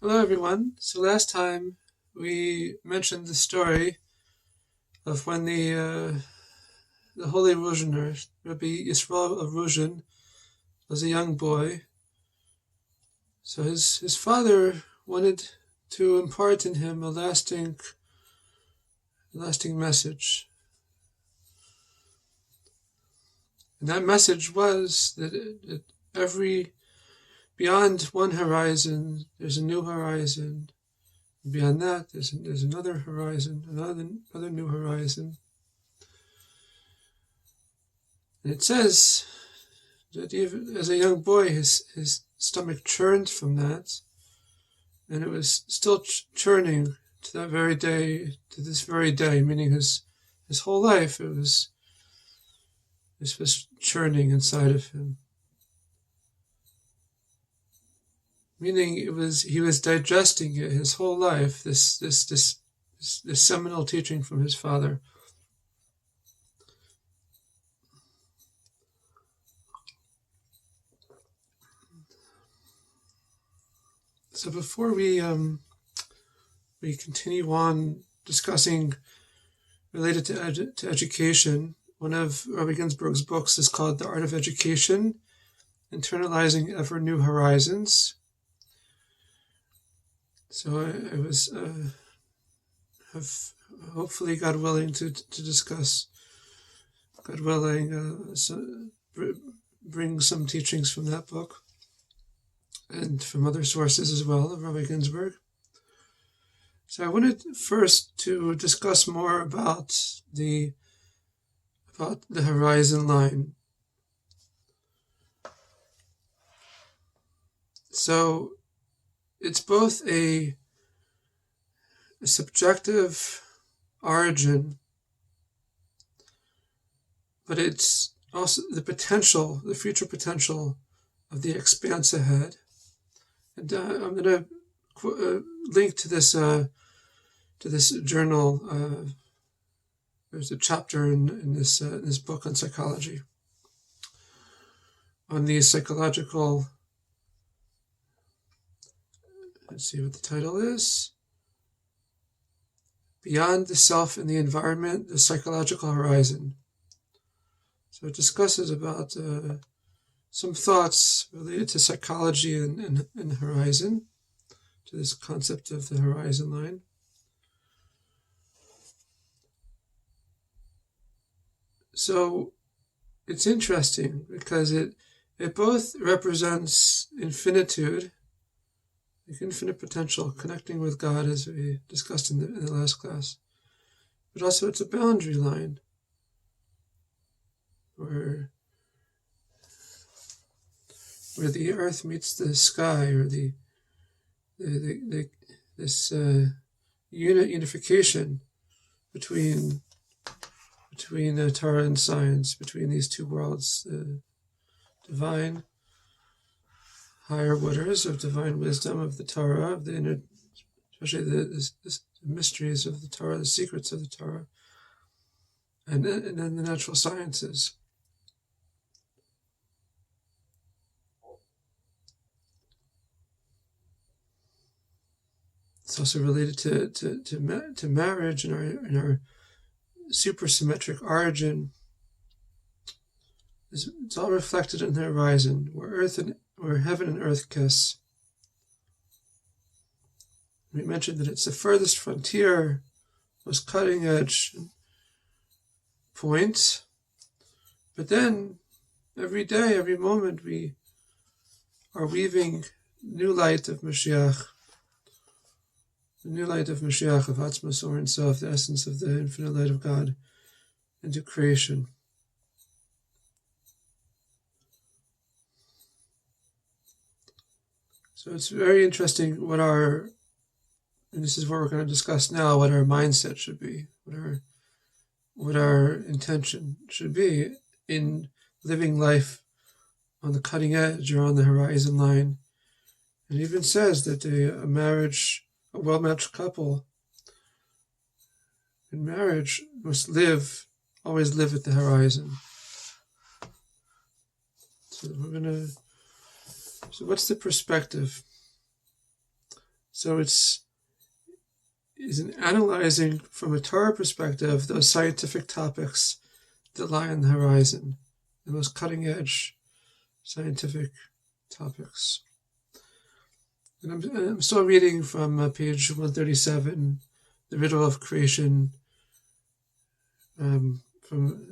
Hello everyone. So last time we mentioned the story of when the holy Ruzhiner, Rabbi Yisrael of Ruzhin, was a young boy. So his father wanted to impart in him a lasting message. And that message was that beyond one horizon, there's a new horizon. Beyond that, there's another horizon, another new horizon. And it says that even as a young boy, his stomach churned from that, and it was still churning to that very day, to this very day, meaning his whole life, this was churning inside of him. Meaning he was digesting it his whole life, this seminal teaching from his father. So before we continue on discussing related to education, one of Rabbi Ginsburgh's books is called The Art of Education, Internalizing Ever New Horizons. So I was have hopefully, God willing, to discuss, God willing, bring some teachings from that book and from other sources as well of Rabbi Ginsburgh. So I wanted first to discuss more about the horizon line. So it's both a subjective origin, but it's also the future potential of the expanse ahead. And I'm going to link to this journal. There's a chapter in this book on psychology, on the psychological. Let's see what the title is. Beyond the Self and the Environment, the Psychological Horizon. So it discusses about some thoughts related to psychology and horizon, to this concept of the horizon line. So it's interesting because it both represents infinitude, like infinite potential, connecting with God, as we discussed in the last class. But also it's a boundary line where the earth meets the sky, or this unification between Torah and science, between these two worlds, the divine higher waters of divine wisdom of the Torah, of the inner, especially the mysteries of the Torah, the secrets of the Torah, and then the natural sciences. It's also related to marriage and our supersymmetric origin. It's all reflected in the horizon, where heaven and earth kiss. We mentioned that it's the furthest frontier, most cutting edge point. But then, every day, every moment, we are weaving new light of Mashiach. The new light of Mashiach, of Atzmos or Himself, the essence of the infinite light of God, into creation. So it's very interesting and this is what we're going to discuss now, what our mindset should be, what our intention should be in living life on the cutting edge or on the horizon line. It even says that a well-matched couple in marriage must always live at the horizon. So what's the perspective? So it's in analyzing from a Torah perspective those scientific topics that lie on the horizon, the most cutting-edge scientific topics. And I'm still reading from page 137, The Riddle of Creation, from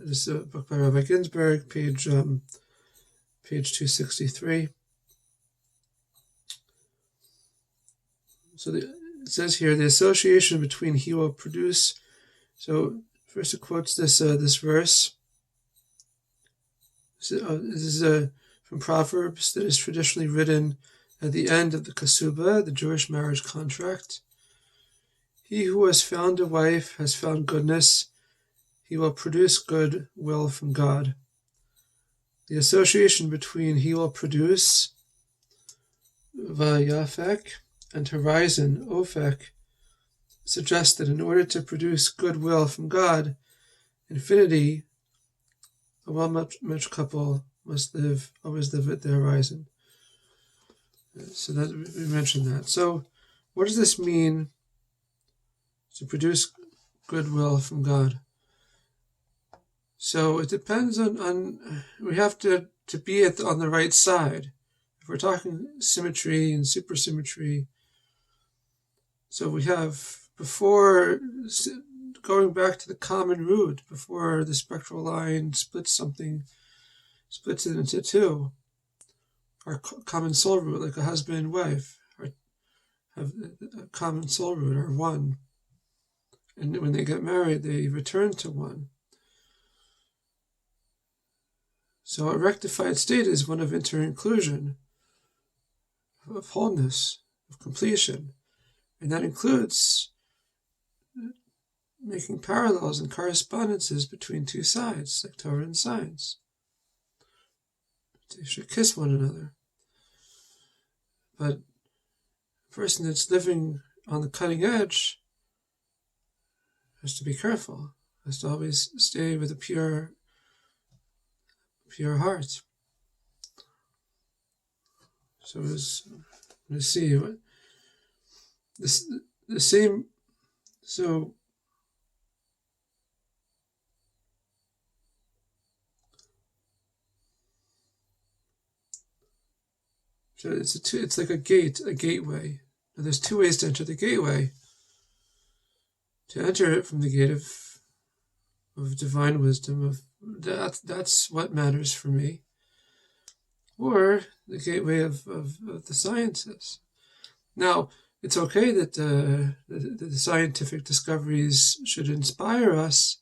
this book by Rabbi Ginsburgh, page 263. So it says here, the association between he will produce. So first it quotes this verse. This is from Proverbs that is traditionally written at the end of the Kesubah, the Jewish marriage contract. He who has found a wife has found goodness. He will produce good will from God. The association between he will produce, vayafek, and horizon, ofek, suggests that in order to produce goodwill from God, infinity, a well-matched couple must always live at the horizon. So that we mentioned that. So what does this mean to produce goodwill from God? So it depends on we have to be on the right side. If we're talking symmetry and supersymmetry, so we have, before going back to the common root, before the spectral line splits it into two, our common soul root, like a husband and wife, have a common soul root, are one. And when they get married, they return to one. So a rectified state is one of inter-inclusion, of wholeness, of completion. And that includes making parallels and correspondences between two sides, like Torah and science. They should kiss one another. But a person that's living on the cutting edge has to be careful, has to always stay with a pure heart. So let's see what the same. So it's like a gateway. Now, there's two ways to enter the gateway. To enter it from the gate of divine wisdom, that's what matters for me, or the gateway of the sciences. Now, it's okay that the scientific discoveries should inspire us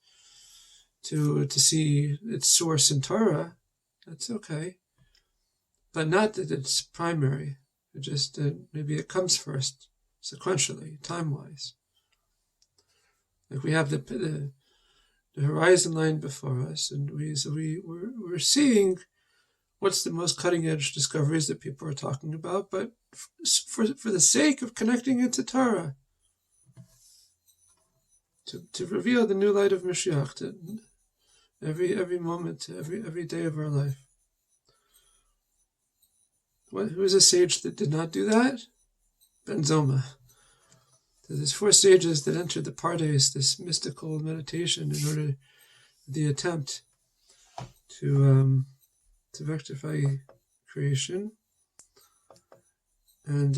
to see its source in Torah. That's okay. But not that it's primary. It just maybe it comes first, sequentially, time-wise. Like we have the horizon line before us, and we're seeing what's the most cutting-edge discoveries that people are talking about, but for the sake of connecting it to Torah, to reveal the new light of Mashiach to every moment, every day of our life. Who is a sage that did not do that? Ben Zoma. There's 4 stages that enter the Pardes, this mystical meditation, in order the attempt to rectify creation, and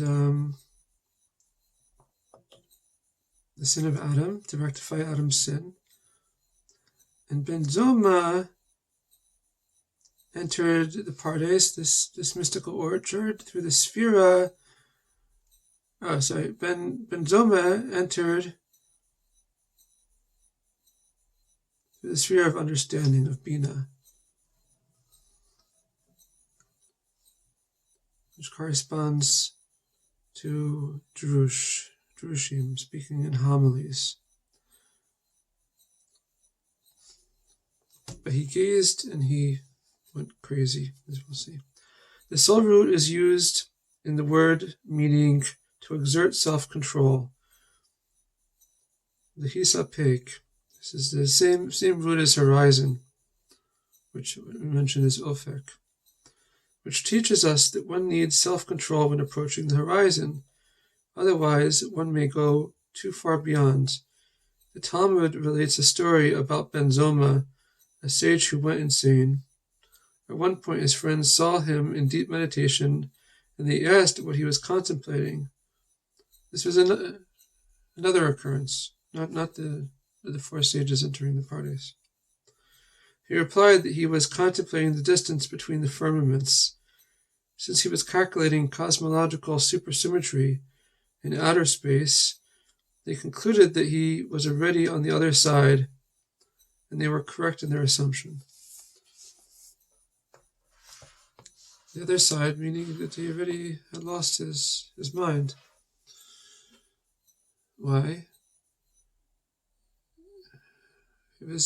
the sin of Adam, to rectify Adam's sin. And Ben Zoma entered the Pardes, this mystical orchard, through the Sphira. Ben Zoma entered through the sphere of understanding, of Bina, which corresponds to Jerushim, speaking in homilies. But he gazed and he went crazy, as we'll see. The soul root is used in the word meaning to exert self-control. The hisapek, this is the same root as horizon, which we mentioned as ofek, which teaches us that one needs self-control when approaching the horizon. Otherwise, one may go too far beyond. The Talmud relates a story about Ben Zoma, a sage who went insane. At one point, his friends saw him in deep meditation, and they asked what he was contemplating. This was another occurrence, not the four sages entering the parties. He replied that he was contemplating the distance between the firmaments. Since he was calculating cosmological supersymmetry in outer space, they concluded that he was already on the other side, and they were correct in their assumption. The other side, meaning that he already had lost his mind. Why? The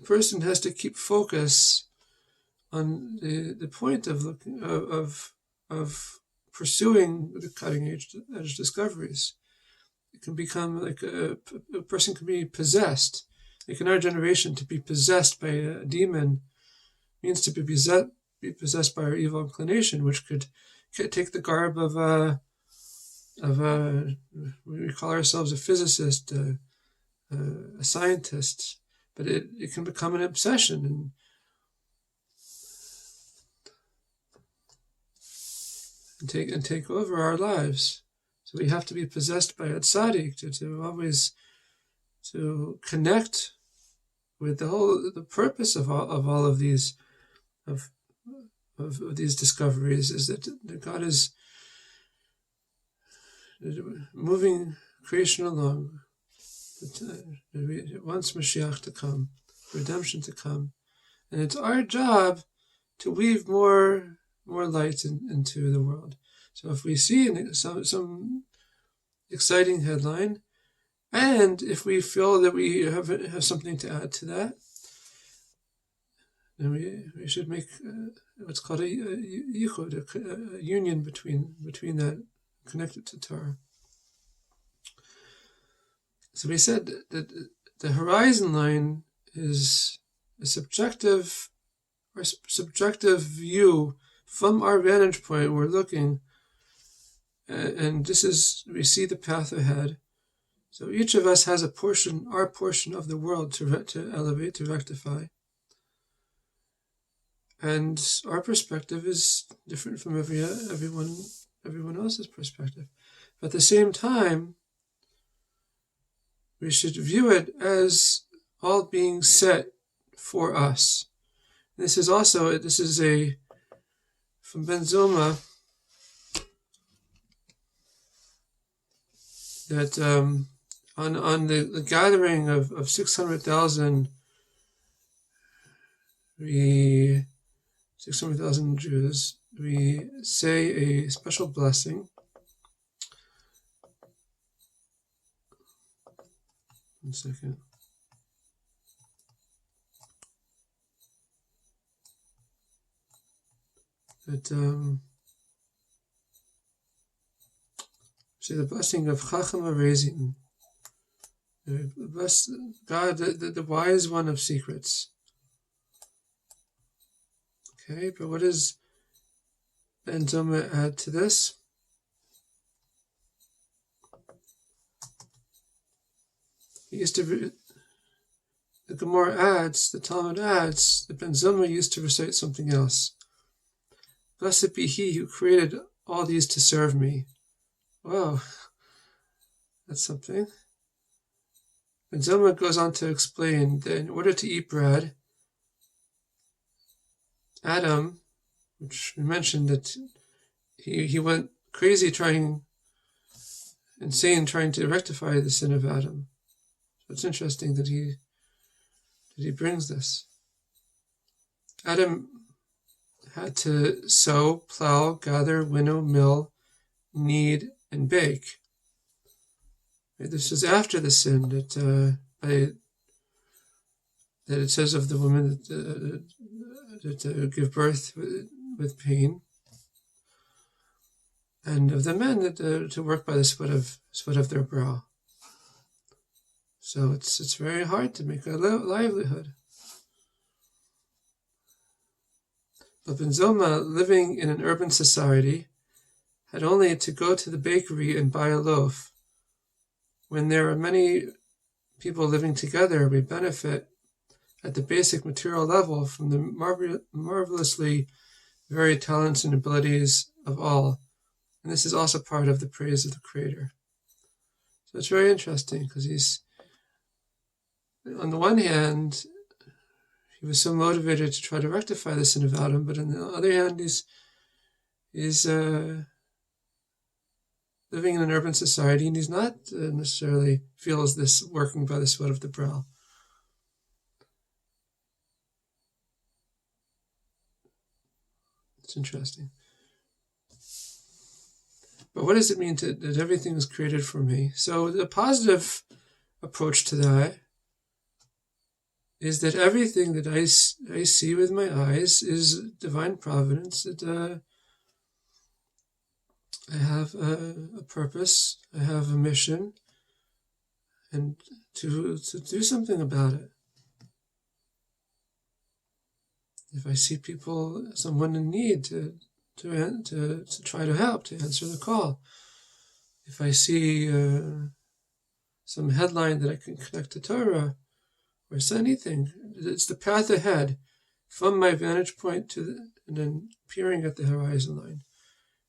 person has to keep focus on the point of pursuing the cutting edge discoveries. It can become like a person can be possessed. Like in our generation, to be possessed by a demon means to be possessed by our evil inclination, which could take the garb of we call ourselves a physicist, a scientist, but it can become an obsession and take over our lives. So we have to be possessed by a tzaddik to always to connect with the purpose of all of these of these discoveries is that God is moving creation along. It wants Mashiach to come, redemption to come, and it's our job to weave more light into the world. So if we see some exciting headline, and if we feel that we have something to add to that, then we should make what's called a yichud, a union between that, connected to Torah. So we said that the horizon line is a subjective view from our vantage point. We're looking, and we see the path ahead. So each of us has our portion of the world to elevate, to rectify. And our perspective is different from everyone else's perspective. But at the same time, we should view it as all being set for us. This is from Ben Zoma, that on the gathering of 600,000 Jews, we say a special blessing. One second. That say the blessing of Chacham HaRezin. Bless God, the wise one of secrets. Okay, but what does Ben Zoma add to this? The Gemara adds, the Talmud adds, that Ben Zoma used to recite something else. Blessed be he who created all these to serve me. Wow, that's something. Ben Zoma goes on to explain that in order to eat bread, Adam, which we mentioned that he went crazy insane trying to rectify the sin of Adam. So it's interesting that he brings this. Adam had to sow, plow, gather, winnow, mill, knead, and bake. This was after the sin that it says of the woman that give birth with pain, and of the men that to work by the sweat of their brow. So it's very hard to make a livelihood. But Ben Zoma, living in an urban society, had only to go to the bakery and buy a loaf. When there are many people living together, we benefit at the basic material level from the marvelously varied talents and abilities of all. And this is also part of the praise of the Creator. So it's very interesting because he's, on the one hand, he was so motivated to try to rectify the sin of Adam, but on the other hand, he's living in an urban society, and he's not necessarily feels this working by the sweat of the brow. It's interesting. But what does it mean that everything is created for me? So the positive approach to that is that everything that I see with my eyes is divine providence, that I have a purpose, I have a mission, and to do something about it. If I see someone in need, to try to help, to answer the call. If I see some headline that I can connect to Torah, or anything, it's the path ahead from my vantage point and then peering at the horizon line.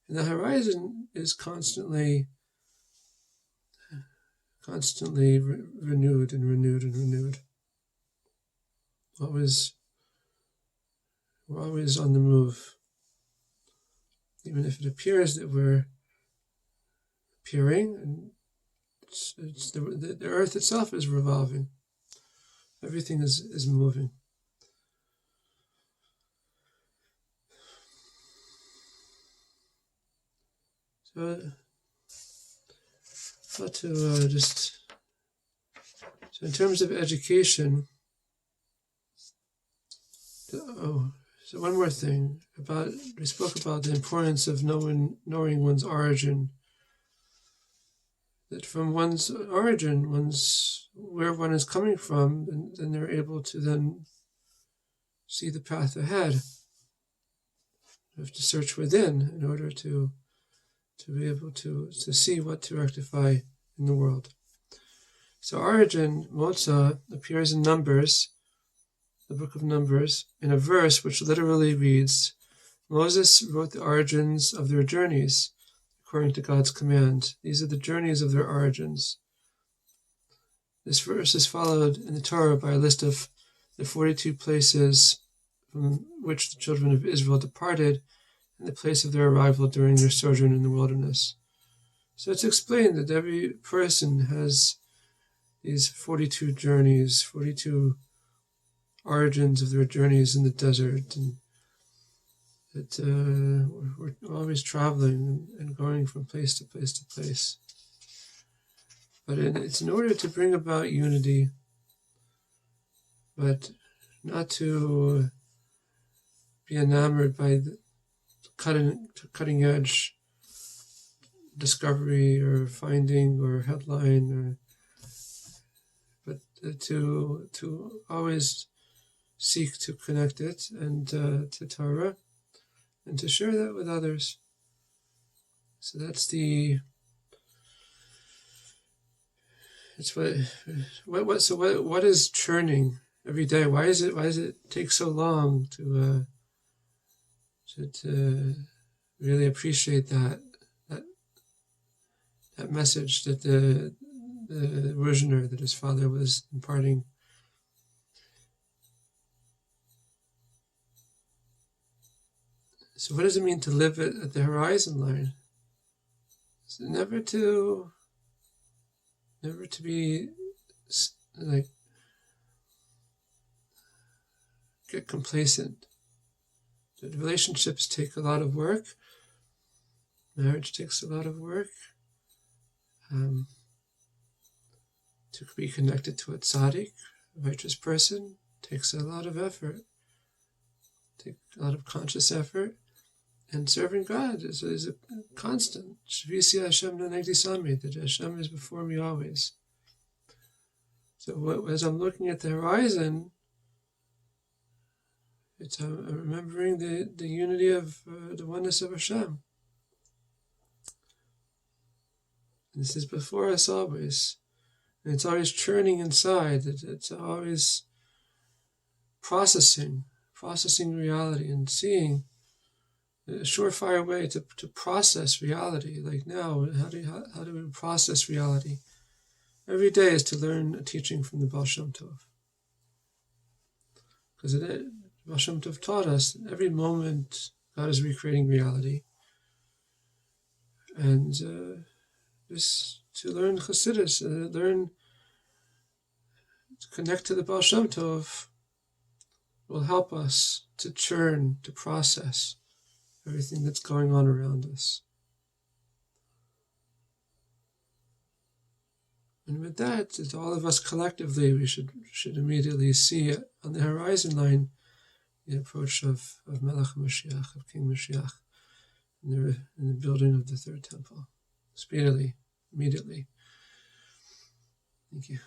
And the horizon is constantly renewed and renewed and renewed. We're always on the move. Even if it appears that we're appearing, and the earth itself is revolving. Everything is moving. So in terms of education, so one more thing we spoke about the importance of knowing one's origin. That from one's origin, where one is coming from, and then they're able to then see the path ahead. You have to search within in order to be able to see what to rectify in the world. So origin, Motza, appears in Numbers, the book of Numbers, in a verse which literally reads, Moses wrote the origins of their journeys, according to God's command. These are the journeys of their origins. This verse is followed in the Torah by a list of the 42 places from which the children of Israel departed and the place of their arrival during their sojourn in the wilderness. So it's explained that every person has these 42 journeys, 42 origins of their journeys in the desert, and that we're always traveling and going from place to place to place. But it's in order to bring about unity, but not to be enamored by the cutting edge discovery or finding or headline, but to always seek to connect it and to Torah, and to share that with others. So that's what is churning every day? Why does it take so long to really appreciate that message that the Ruzhner, that his father was imparting? So what does it mean to live at the horizon line? So never to be like get complacent. The relationships take a lot of work. Marriage takes a lot of work. To be connected to a tzaddik, a righteous person, takes a lot of effort. Take a lot of conscious effort. And serving God is a constant. Shvisi Hashem Nanegdi Sami, that Hashem is before me always. So as I'm looking at the horizon, It's remembering the unity of the oneness of Hashem. And this is before us always. And it's always churning inside. It's always processing reality and seeing a surefire way to process reality. Like now, how do we process reality? Every day is to learn a teaching from the Baal Shem Tov. Because the Baal Shem Tov taught us every moment God is recreating reality. And just to learn Chassidus, learn to connect to the Baal Shem Tov will help us to churn, to process everything that's going on around us. And with that, all of us collectively, we should immediately see on the horizon line the approach of Melech Mashiach, of King Mashiach, in the building of the third temple. Speedily, immediately. Thank you.